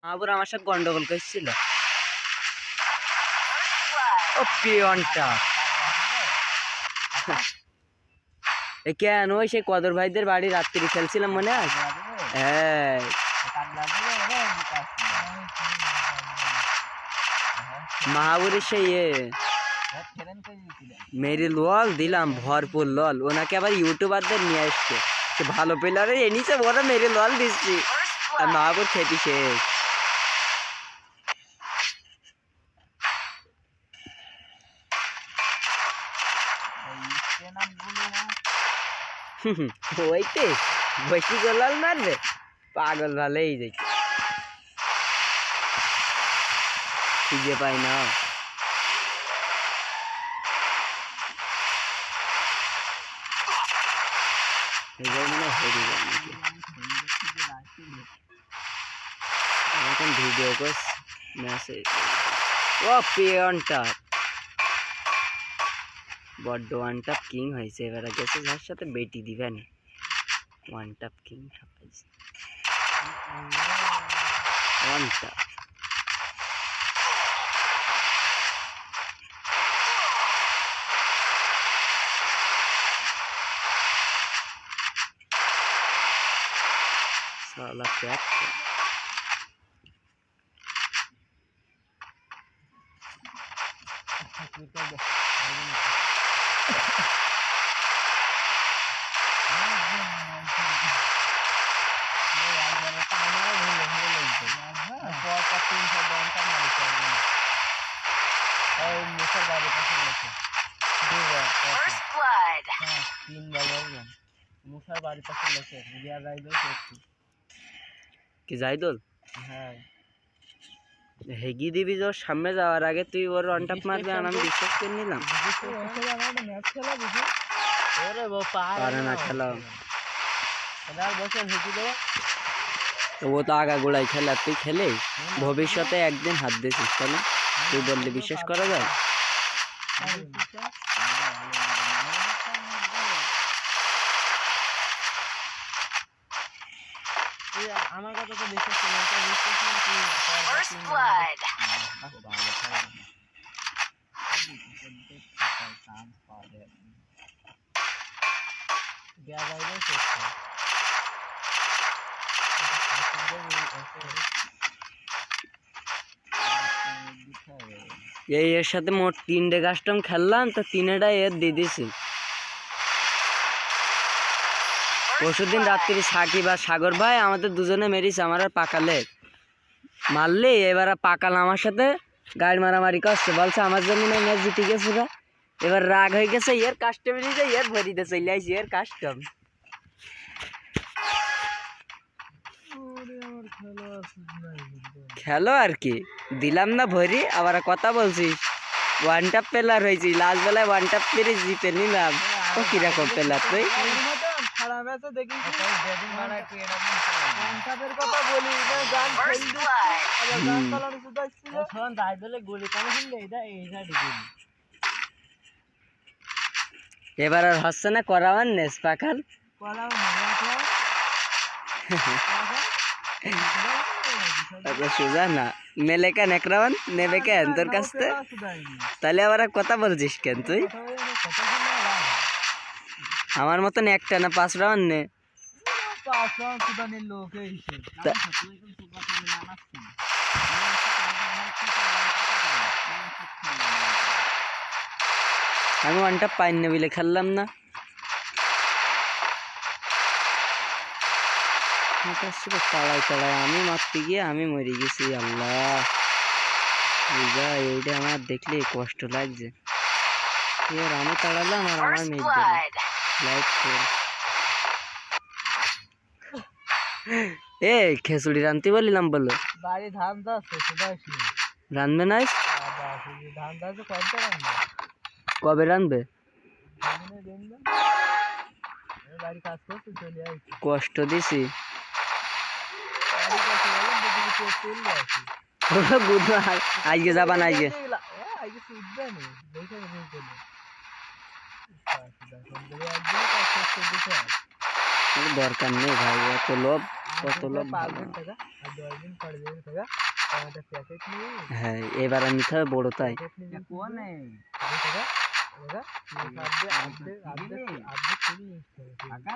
আবার আমার সাথে গন্ডগোল করছিল। ও পিয়নটা কেন ওই সেই কদর ভাইদের বাড়ি রাত্রি খেলছিলাম মনে আছে? হ্যাঁ মাহাবুরের সেই মেরি লল দিলাম ভরপুর লল, ওনাকে আবার ইউটিউবারদের নিয়ে আসছে ভালো প্লেয়ারে এনেছে বড় মেরি লল দিচ্ছি আর মাহাবুর খেপি শেষ। ওইতে বসি গোলাল মারবে পাগল ভালোই দেখি খুঁজে পাই না। এখন ভিডিও কর মেসেজ ও পিয়নটা বড্ড ওয়ান টাপ কিং হয়েছে এবার গেছে যার সাথে বেটি দিবেন ওয়ান টাপ কিং ওয়ান টাপ साला क्या মুসার বাড়ির পাশে লেখে রিয়া রাইডার করছি কি জাইদুল হ্যাঁ হেগি দিবি তোর সামনে যাওয়ার আগে তুই ওর ওয়ান টাপ মারবে আর আমি বিশ্বাস করে নিলাম ম্যাচ খেলা বুঝি ওরে পারে না খেলা বছর হেঁটে দেবো তো ও তো আগা গোড়াই খেলা তুই খেলে ভবিষ্যতে একদিন হাত দিয়েছিস তাহলে তুই বললে বিশ্বাস করা যায়? আমার কথা তো বিশ্বাস করি এই এর সাথে মোট 3টে কাস্টম খেললাম তো 3টা এর দিয়ে দিছি। পরশুদিন রাত্রি সাকিব আর সাগর ভাই আমাদের দুজনে মেরিছে আমার আর পাকালে মারলে এবার পাকাল আমার সাথে গাড়ি মারামারি করছে বলছে আমার জন্য ম্যাচ জিতে গেছে না এবার রাগ হয়ে গেছে এর কাস্টমে নিয়ে এর ভরিতে চলে আইছি এর কাস্টম খেলো আর কি দিলাম না ভরি আবার কথা বলছিস ওয়ান টাপ প্লেয়ার হয়েছি লাস্ট বেলায় ওয়ান টাপ পেরে জিতে নিলাম তো কিরকম প্লেয়ার তুই এবার আর হচ্ছে না করাবার নেস পাখাল সোজা না মেলে কেন এক রাউন্ড নেবে কেন তোর কাছ থেকে তাহলে আবার কথা বলছিস কেন তুই আমার মতন একটা না 5 রাউন্ড নে আমি ওয়ানটা পাইন না বলে খেললাম না চালাই চালাই আমি মারতে গিয়ে আমি মরে গেছি আল্লাহ এইটা আমার দেখলে কষ্ট লাগছে এবার আমি তাড়ালাম আর আমার মেয়ে এ খেসুড়ি রানতে বলিলাম বলো বাড়ি ধান রানবে না ধান কবে রানবে বাড়ি কাজ করতে চলে আসছি কষ্ট দিছি আজকে যাবা না আজকে আমার দরকার নেই ভাই, এত লোভ, কত লোভ ভালো 5 না। দিন টাকা আর 10 দিন পরে দিন টাকা আমাদের প্যাকেট নিয়ে হ্যাঁ এবার আর নিতে হবে বড় তাই। প্যাকেট নিয়ে কোনে টাকা টাকা আধে থেকে নিতে হবে টাকা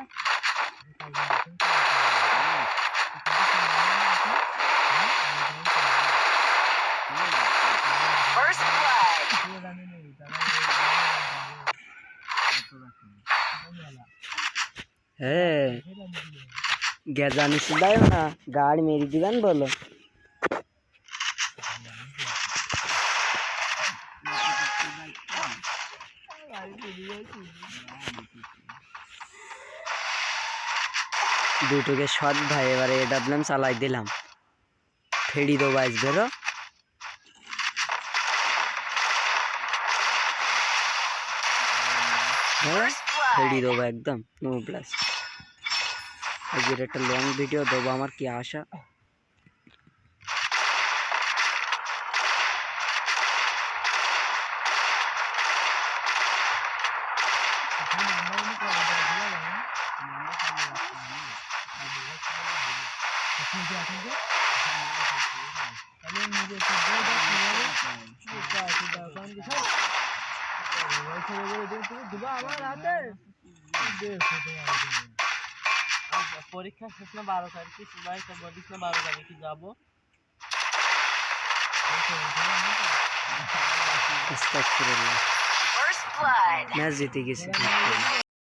First blood. হ্যাঁ গেজানি সুদায় না, গাড়ি মেরে দিবেন বলো। দুটোকে শট ভাই, এবারে এডাবলাম চালাই দিলাম, ফেড়ি দেবো আজ বেরো। হ্যাঁ ফেড়ি দেবো একদম নো প্লাস। আজকের একটা লং ভিডিও দেবো, আমার কি আশা। পরীক্ষা শেষ না 12 তারিখে, সবাই তো বলিস না 12 তারিখে যাবো। আস্তাগফিরুল্লাহ, First blood. ম্যাচ জিতে গেছি।